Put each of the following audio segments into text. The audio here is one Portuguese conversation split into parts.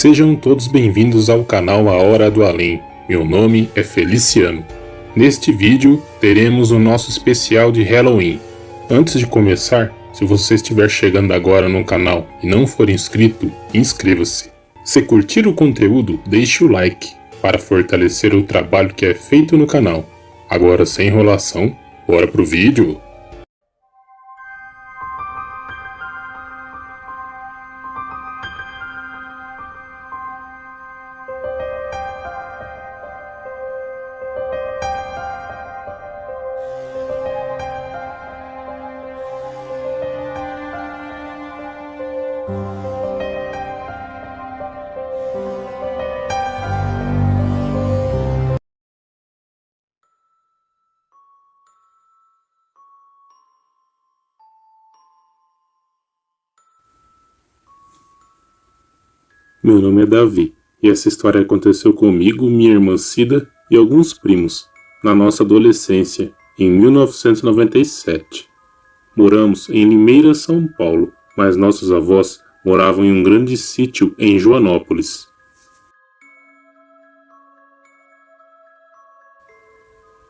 Sejam todos bem-vindos ao canal A Hora do Além. Meu nome é Feliciano. Neste vídeo teremos o nosso especial de Halloween. Antes de começar, se você estiver chegando agora no canal e não for inscrito, inscreva-se. Se curtir o conteúdo, deixe o like para fortalecer o trabalho que é feito no canal. Agora, sem enrolação, bora pro vídeo! Meu nome é Davi, e essa história aconteceu comigo, minha irmã Cida e alguns primos, na nossa adolescência, em 1997. Moramos em Limeira, São Paulo, mas nossos avós moravam em um grande sítio em Joanópolis.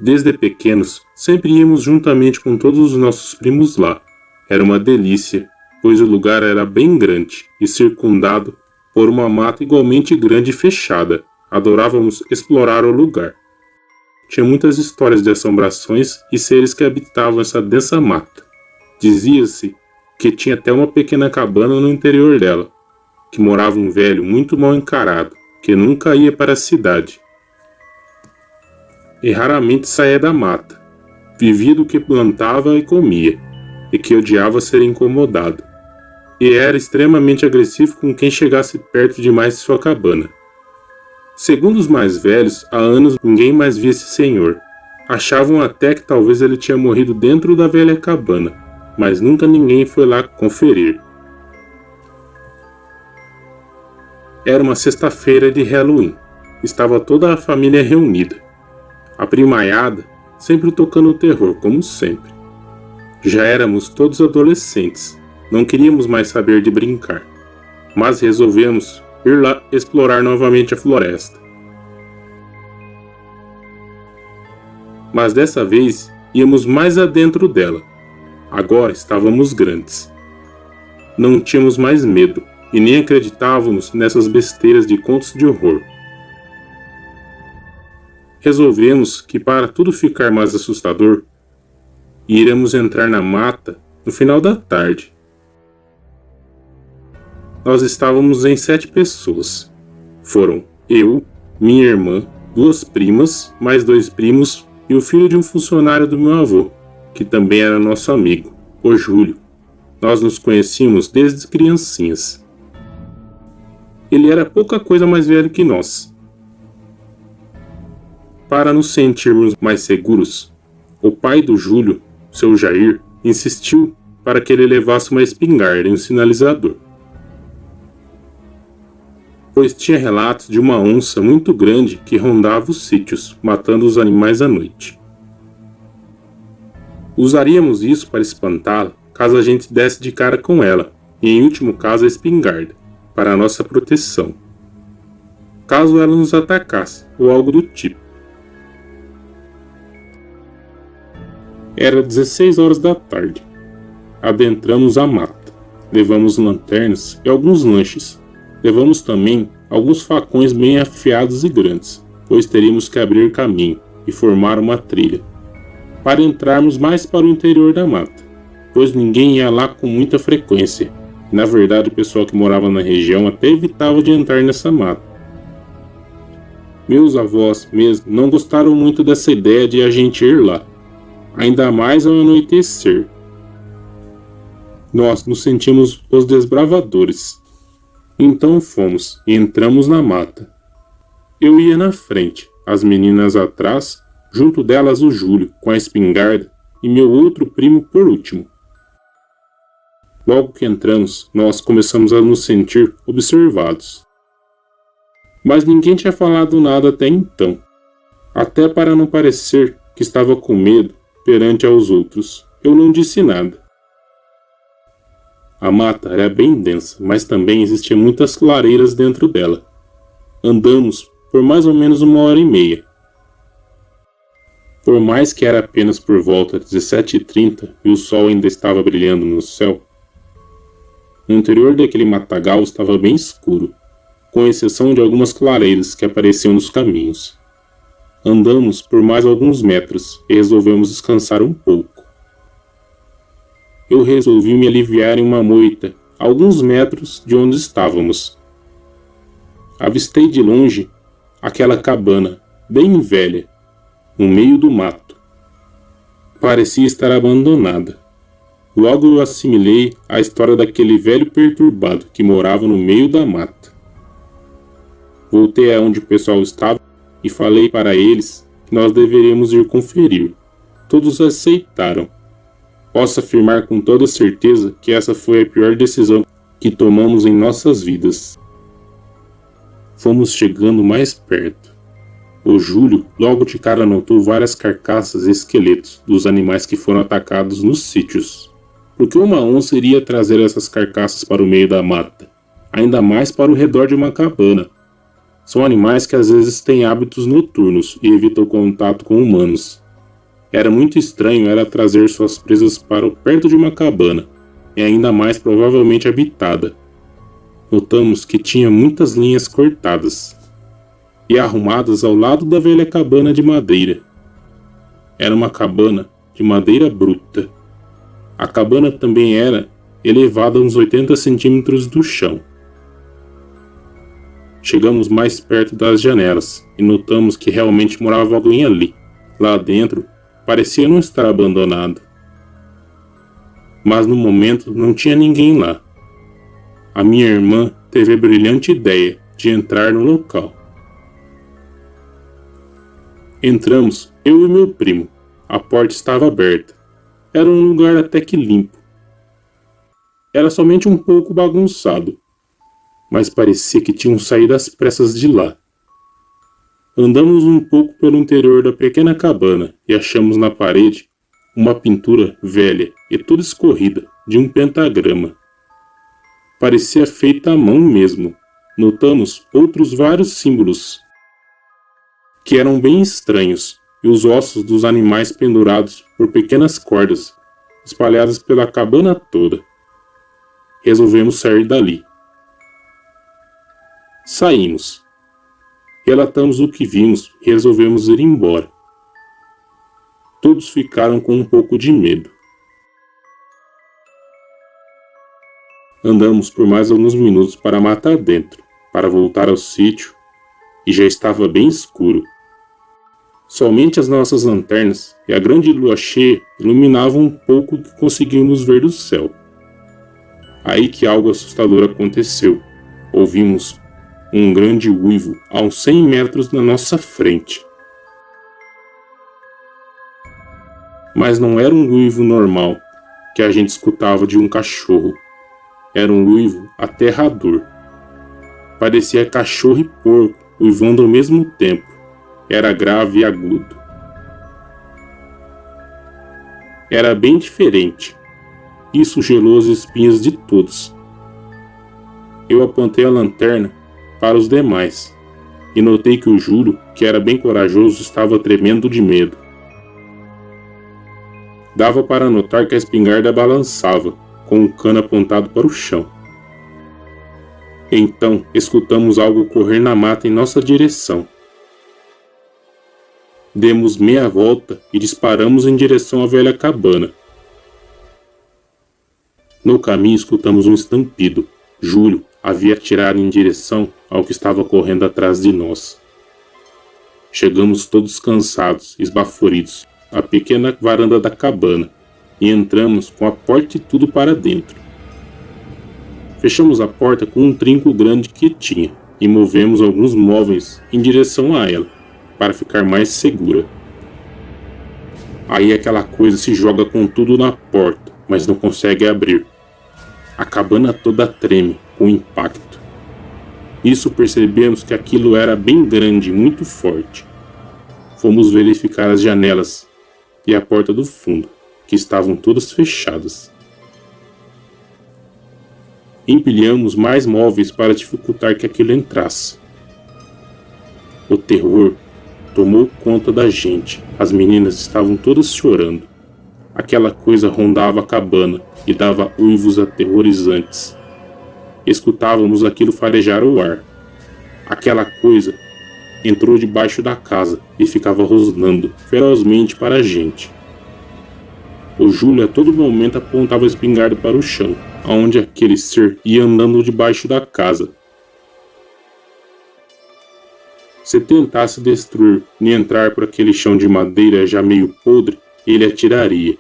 Desde pequenos, sempre íamos juntamente com todos os nossos primos lá. Era uma delícia, pois o lugar era bem grande e circundado por uma mata igualmente grande e fechada. Adorávamos explorar o lugar. Tinha muitas histórias de assombrações e seres que habitavam essa densa mata. Dizia-se que tinha até uma pequena cabana no interior dela, que morava um velho muito mal encarado, que nunca ia para a cidade e raramente saía da mata. Vivia do que plantava e comia, e que odiava ser incomodado. E era extremamente agressivo com quem chegasse perto demais de sua cabana. Segundo os mais velhos, há anos ninguém mais via esse senhor. Achavam até que talvez ele tinha morrido dentro da velha cabana, mas nunca ninguém foi lá conferir. Era uma sexta-feira de Halloween. Estava toda a família reunida. A primaiada sempre tocando o terror, como sempre. Já éramos todos adolescentes. Não queríamos mais saber de brincar, mas resolvemos ir lá explorar novamente a floresta. Mas dessa vez íamos mais adentro dela. Agora estávamos grandes. Não tínhamos mais medo e nem acreditávamos nessas besteiras de contos de horror. Resolvemos que, para tudo ficar mais assustador, iremos entrar na mata no final da tarde. Nós estávamos em 7 pessoas. Foram eu, minha irmã, 2 primas, mais 2 primos e o filho de um funcionário do meu avô, que também era nosso amigo, o Júlio. Nós nos conhecíamos desde criancinhas. Ele era pouca coisa mais velho que nós. Para nos sentirmos mais seguros, o pai do Júlio, seu Jair, insistiu para que ele levasse uma espingarda e um sinalizador, pois tinha relatos de uma onça muito grande que rondava os sítios, matando os animais à noite. Usaríamos isso para espantá-la caso a gente desse de cara com ela, e em último caso a espingarda, para a nossa proteção, caso ela nos atacasse ou algo do tipo. Era 16 horas da tarde. Adentramos a mata. Levamos lanternas e alguns lanches. Levamos também alguns facões bem afiados e grandes, pois teríamos que abrir caminho e formar uma trilha, para entrarmos mais para o interior da mata, pois ninguém ia lá com muita frequência. Na verdade, o pessoal que morava na região até evitava de entrar nessa mata. Meus avós mesmo não gostaram muito dessa ideia de a gente ir lá, ainda mais ao anoitecer. Nós nos sentimos os desbravadores. Então fomos e entramos na mata. Eu ia na frente, as meninas atrás, junto delas o Júlio com a espingarda e meu outro primo por último. Logo que entramos, nós começamos a nos sentir observados. Mas ninguém tinha falado nada até então, até para não parecer que estava com medo perante aos outros. Eu não disse nada. A mata era bem densa, mas também existiam muitas clareiras dentro dela. Andamos por mais ou menos 1 hora e meia. Por mais que era apenas por volta de 17h30 e o sol ainda estava brilhando no céu, o interior daquele matagal estava bem escuro, com exceção de algumas clareiras que apareciam nos caminhos. Andamos por mais alguns metros e resolvemos descansar um pouco. Eu resolvi me aliviar em uma moita, a alguns metros de onde estávamos. Avistei de longe aquela cabana, bem velha, no meio do mato. Parecia estar abandonada. Logo eu assimilei a história daquele velho perturbado que morava no meio da mata. Voltei aonde o pessoal estava e falei para eles que nós deveríamos ir conferir. Todos aceitaram. Posso afirmar com toda certeza que essa foi a pior decisão que tomamos em nossas vidas. Fomos chegando mais perto. O Júlio logo de cara notou várias carcaças e esqueletos dos animais que foram atacados nos sítios. Porque uma onça iria trazer essas carcaças para o meio da mata, ainda mais para o redor de uma cabana. São animais que às vezes têm hábitos noturnos e evitam contato com humanos. Era muito estranho ela trazer suas presas para perto de uma cabana, e ainda mais provavelmente habitada. Notamos que tinha muitas linhas cortadas e arrumadas ao lado da velha cabana de madeira. Era uma cabana de madeira bruta. A cabana também era elevada uns 80 centímetros do chão. Chegamos mais perto das janelas e notamos que realmente morava alguém ali. Lá dentro, parecia não estar abandonado. Mas no momento não tinha ninguém lá. A minha irmã teve a brilhante ideia de entrar no local. Entramos, eu e meu primo. A porta estava aberta. Era um lugar até que limpo. Era somente um pouco bagunçado, mas parecia que tinham saído às pressas de lá. Andamos um pouco pelo interior da pequena cabana e achamos na parede uma pintura velha e toda escorrida de um pentagrama. Parecia feita à mão mesmo. Notamos outros vários símbolos que eram bem estranhos e os ossos dos animais pendurados por pequenas cordas espalhadas pela cabana toda. Resolvemos sair dali. Saímos. Relatamos o que vimos e resolvemos ir embora. Todos ficaram com um pouco de medo. Andamos por mais alguns minutos para matar dentro, para voltar ao sítio, e já estava bem escuro. Somente as nossas lanternas e a grande lua cheia iluminavam um pouco o que conseguimos ver do céu. Aí que algo assustador aconteceu. Ouvimos um grande uivo a uns 100 metros na nossa frente. Mas não era um uivo normal que a gente escutava de um cachorro. Era um uivo aterrador. Parecia cachorro e porco uivando ao mesmo tempo. Era grave e agudo. Era bem diferente. Isso gelou as espinhas de todos. Eu apontei a lanterna para os demais e notei que o Júlio, que era bem corajoso, estava tremendo de medo. Dava para notar que a espingarda balançava, com o cano apontado para o chão. Então, escutamos algo correr na mata em nossa direção. Demos meia volta e disparamos em direção à velha cabana. No caminho escutamos um estampido. Júlio havia atirado em direção ao que estava correndo atrás de nós. Chegamos todos cansados, esbaforidos, à pequena varanda da cabana e entramos com a porta e tudo para dentro. Fechamos a porta com um trinco grande que tinha e movemos alguns móveis em direção a ela, para ficar mais segura. Aí aquela coisa se joga com tudo na porta, mas não consegue abrir. A cabana toda treme com o impacto. Isso percebemos que aquilo era bem grande e muito forte. Fomos verificar as janelas e a porta do fundo, que estavam todas fechadas. Empilhamos mais móveis para dificultar que aquilo entrasse. O terror tomou conta da gente. As meninas estavam todas chorando. Aquela coisa rondava a cabana e dava uivos aterrorizantes. Escutávamos aquilo farejar o ar. Aquela coisa entrou debaixo da casa e ficava rosnando ferozmente para a gente. O Júlio a todo momento apontava a espingarda para o chão, aonde aquele ser ia andando debaixo da casa. Se tentasse destruir e entrar por aquele chão de madeira já meio podre, ele atiraria.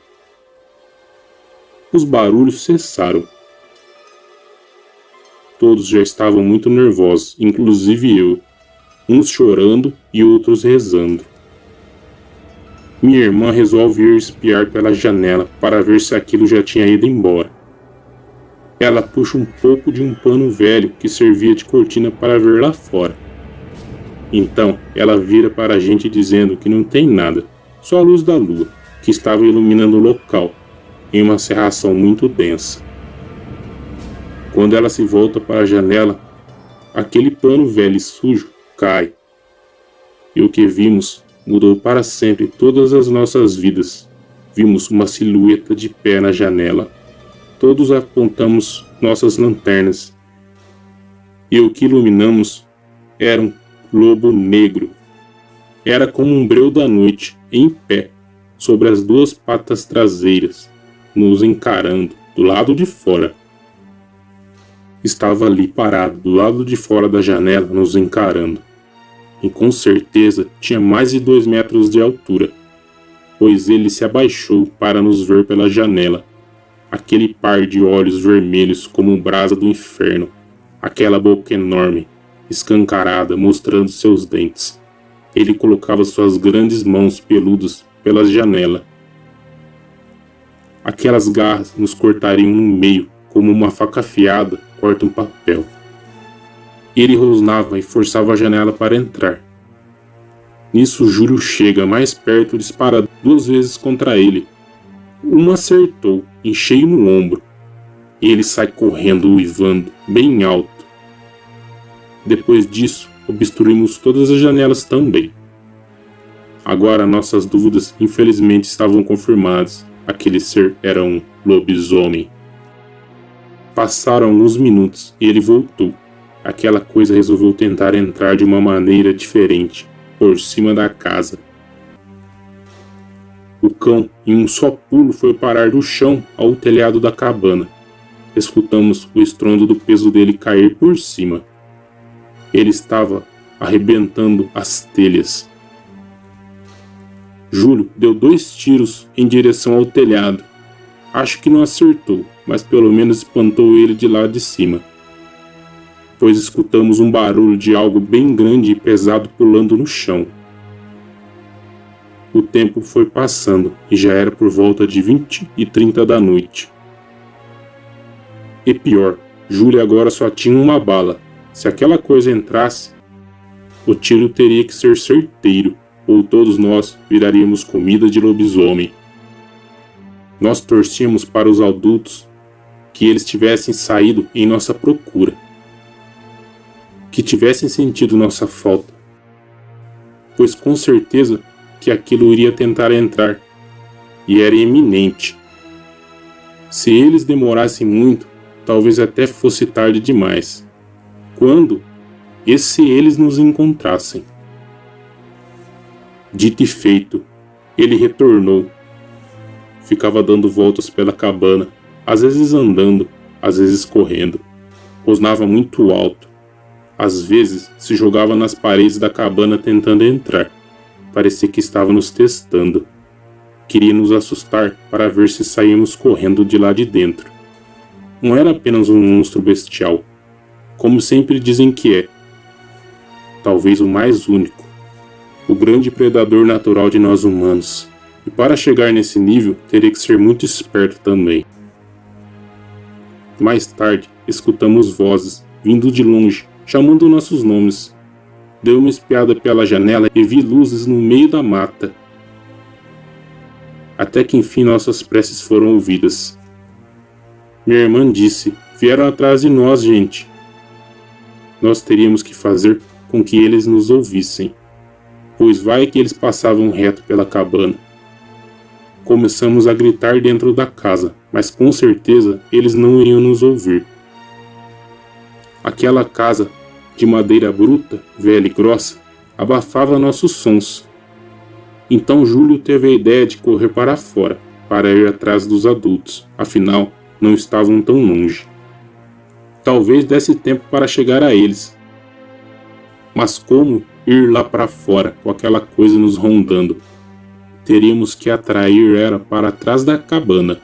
Os barulhos cessaram. Todos já estavam muito nervosos, inclusive eu, uns chorando e outros rezando. Minha irmã resolve ir espiar pela janela para ver se aquilo já tinha ido embora. Ela puxa um pouco de um pano velho que servia de cortina para ver lá fora. Então ela vira para a gente dizendo que não tem nada, só a luz da lua, que estava iluminando o local, em uma cerração muito densa. Quando ela se volta para a janela, aquele pano velho e sujo cai. E o que vimos mudou para sempre todas as nossas vidas. Vimos uma silhueta de pé na janela. Todos apontamos nossas lanternas. E o que iluminamos era um lobo negro. Era como um breu da noite, em pé, sobre as duas patas traseiras, nos encarando, do lado de fora. Estava ali parado, do lado de fora da janela, nos encarando. E com certeza tinha mais de 2 metros de altura, pois ele se abaixou para nos ver pela janela. Aquele par de olhos vermelhos como brasa do inferno, aquela boca enorme, escancarada, mostrando seus dentes. Ele colocava suas grandes mãos peludas pela janela. Aquelas garras nos cortariam no meio, como uma faca afiada corta um papel. Ele rosnava e forçava a janela para entrar. Nisso Júlio chega mais perto e dispara 2 vezes contra ele. Uma acertou, em cheio no ombro. Ele sai correndo, uivando, bem alto. Depois disso, obstruímos todas as janelas também. Agora nossas dúvidas infelizmente estavam confirmadas. Aquele ser era um lobisomem. Passaram alguns minutos e ele voltou. Aquela coisa resolveu tentar entrar de uma maneira diferente, por cima da casa. O cão, em um só pulo, foi parar do chão ao telhado da cabana. Escutamos o estrondo do peso dele cair por cima. Ele estava arrebentando as telhas. Júlio deu 2 tiros em direção ao telhado. Acho que não acertou, mas pelo menos espantou ele de lá de cima, pois escutamos um barulho de algo bem grande e pesado pulando no chão. O tempo foi passando e já era por volta de 20h30 da noite. E pior, Júlio agora só tinha uma bala. Se aquela coisa entrasse, o tiro teria que ser certeiro, ou todos nós viraríamos comida de lobisomem. Nós torcíamos para os adultos que eles tivessem saído em nossa procura, que tivessem sentido nossa falta, pois com certeza que aquilo iria tentar entrar, e era iminente. Se eles demorassem muito, talvez até fosse tarde demais, quando e se eles nos encontrassem. Dito e feito, ele retornou. Ficava dando voltas pela cabana, às vezes andando, às vezes correndo. Rosnava muito alto. Às vezes se jogava nas paredes da cabana tentando entrar. Parecia que estava nos testando. Queria nos assustar para ver se saíamos correndo de lá de dentro. Não era apenas um monstro bestial, como sempre dizem que é. Talvez o mais único, o grande predador natural de nós humanos. E para chegar nesse nível, teria que ser muito esperto também. Mais tarde, escutamos vozes, vindo de longe, chamando nossos nomes. Dei uma espiada pela janela e vi luzes no meio da mata. Até que enfim nossas preces foram ouvidas. Minha irmã disse: Vieram atrás de nós, gente. Nós teríamos que fazer com que eles nos ouvissem, pois vai que eles passavam reto pela cabana. Começamos a gritar dentro da casa, mas com certeza eles não iriam nos ouvir. Aquela casa de madeira bruta, velha e grossa, abafava nossos sons. Então Júlio teve a ideia de correr para fora, para ir atrás dos adultos, afinal, não estavam tão longe. Talvez desse tempo para chegar a eles. Mas como ir lá para fora com aquela coisa nos rondando? Teríamos que atrair ela para trás da cabana,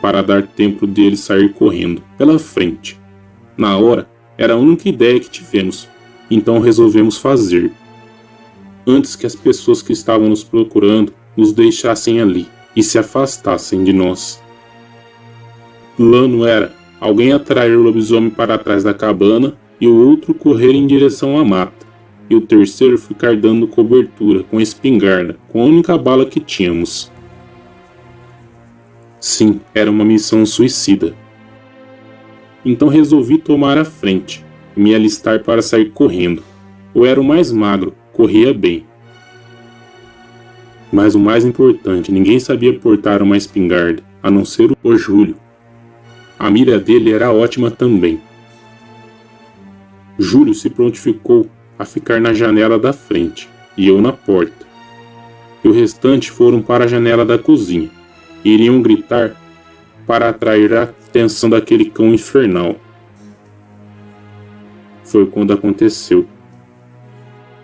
para dar tempo deles sair correndo pela frente. Na hora, era a única ideia que tivemos, então resolvemos fazer. Antes que as pessoas que estavam nos procurando nos deixassem ali e se afastassem de nós. O plano era alguém atrair o lobisomem para trás da cabana e o outro correr em direção à mata, e o terceiro ficar dando cobertura com a espingarda, com a única bala que tínhamos. Sim, era uma missão suicida. Então resolvi tomar a frente e me alistar para sair correndo. Eu era o mais magro, corria bem. Mas o mais importante, ninguém sabia portar uma espingarda, a não ser o Júlio. A mira dele era ótima também. Júlio se prontificou a ficar na janela da frente, e eu na porta. E o restante foram para a janela da cozinha. Iriam gritar para atrair a atenção daquele cão infernal. Foi quando aconteceu.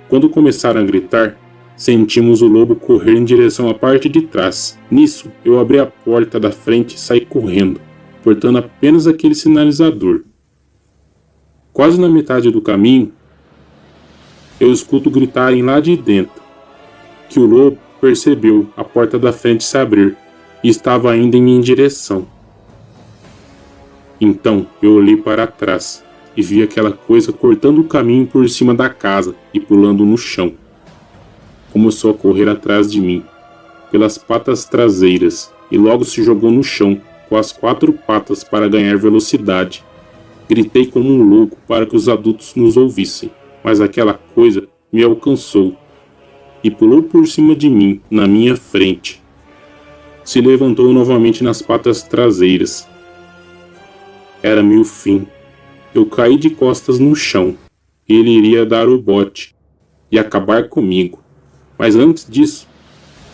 Quando começaram a gritar, sentimos o lobo correr em direção à parte de trás. Nisso, eu abri a porta da frente e saí correndo, portando apenas aquele sinalizador. Quase na metade do caminho, eu escuto gritarem lá de dentro, que o lobo percebeu a porta da frente se abrir e estava indo em minha direção. Então eu olhei para trás e vi aquela coisa cortando o caminho por cima da casa e pulando no chão. Começou a correr atrás de mim, pelas patas traseiras, e logo se jogou no chão, com as 4 patas para ganhar velocidade. Gritei como um louco para que os adultos nos ouvissem, mas aquela coisa me alcançou e pulou por cima de mim, na minha frente. Se levantou novamente nas patas traseiras. Era-me o fim. Eu caí de costas no chão. Ele iria dar o bote e acabar comigo. Mas antes disso,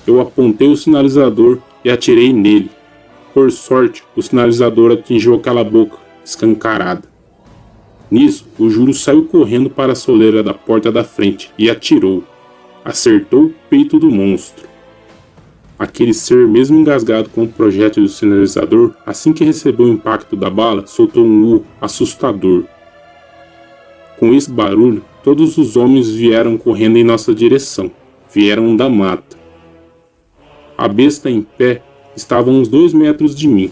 eu apontei o sinalizador e atirei nele. Por sorte, o sinalizador atingiu aquela boca escancarada. Nisso, o Júlio saiu correndo para a soleira da porta da frente e atirou. Acertou o peito do monstro. Aquele ser, mesmo engasgado com o projétil do sinalizador, assim que recebeu o impacto da bala, soltou um urro assustador. Com esse barulho, todos os homens vieram correndo em nossa direção. Vieram da mata. A besta em pé estava a uns 2 metros de mim,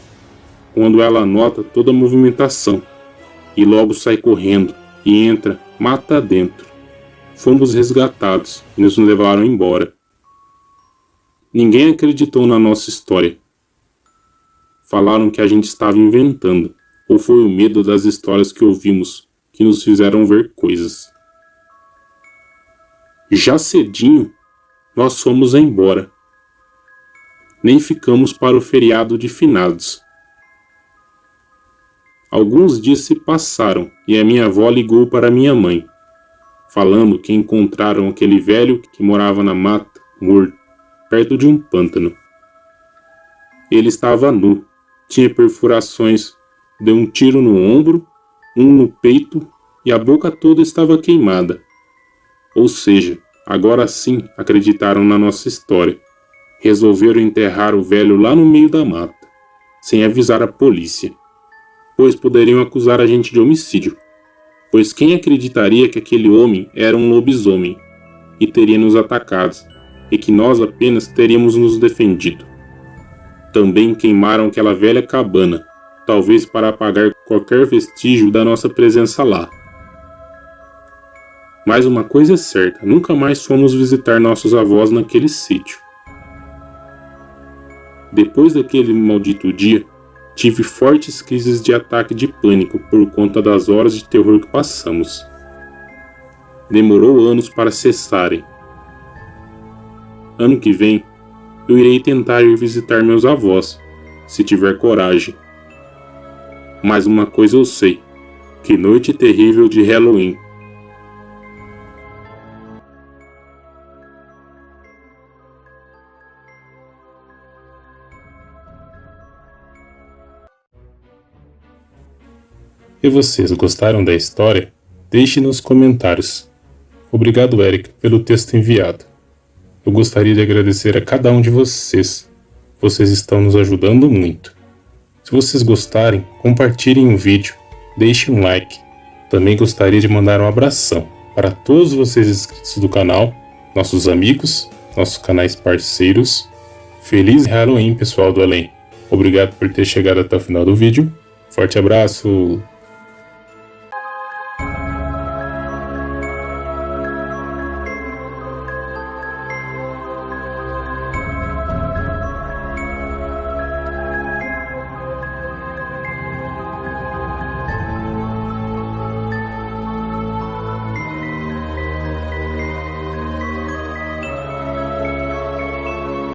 quando ela nota toda a movimentação, e logo sai correndo e entra mata dentro. Fomos resgatados e nos levaram embora. Ninguém acreditou na nossa história. Falaram que a gente estava inventando, ou foi o medo das histórias que ouvimos que nos fizeram ver coisas. Já cedinho, nós fomos embora. Nem ficamos para o feriado de finados. Alguns dias se passaram e a minha avó ligou para minha mãe, falando que encontraram aquele velho que morava na mata, morto, perto de um pântano. Ele estava nu, tinha perfurações, deu um tiro no ombro, um no peito e a boca toda estava queimada. Ou seja, agora sim acreditaram na nossa história. Resolveram enterrar o velho lá no meio da mata, sem avisar a polícia, pois poderiam acusar a gente de homicídio, pois quem acreditaria que aquele homem era um lobisomem e teria nos atacado, e que nós apenas teríamos nos defendido. Também queimaram aquela velha cabana, talvez para apagar qualquer vestígio da nossa presença lá. Mas uma coisa é certa, nunca mais fomos visitar nossos avós naquele sítio. Depois daquele maldito dia, Tive fortes crises de ataque de pânico por conta das horas de terror que passamos. Demorou anos para cessarem. Ano que vem, eu irei tentar ir visitar meus avós, se tiver coragem. Mas uma coisa eu sei, que noite terrível de Halloween. E vocês gostaram da história? Deixe nos comentários. Obrigado, Eric, pelo texto enviado. Eu gostaria de agradecer a cada um de vocês. Vocês estão nos ajudando muito. Se vocês gostarem, compartilhem o vídeo, deixem um like. Também gostaria de mandar um abração para todos vocês inscritos do canal, nossos amigos, nossos canais parceiros. Feliz Halloween, pessoal do além. Obrigado por ter chegado até o final do vídeo. Forte abraço!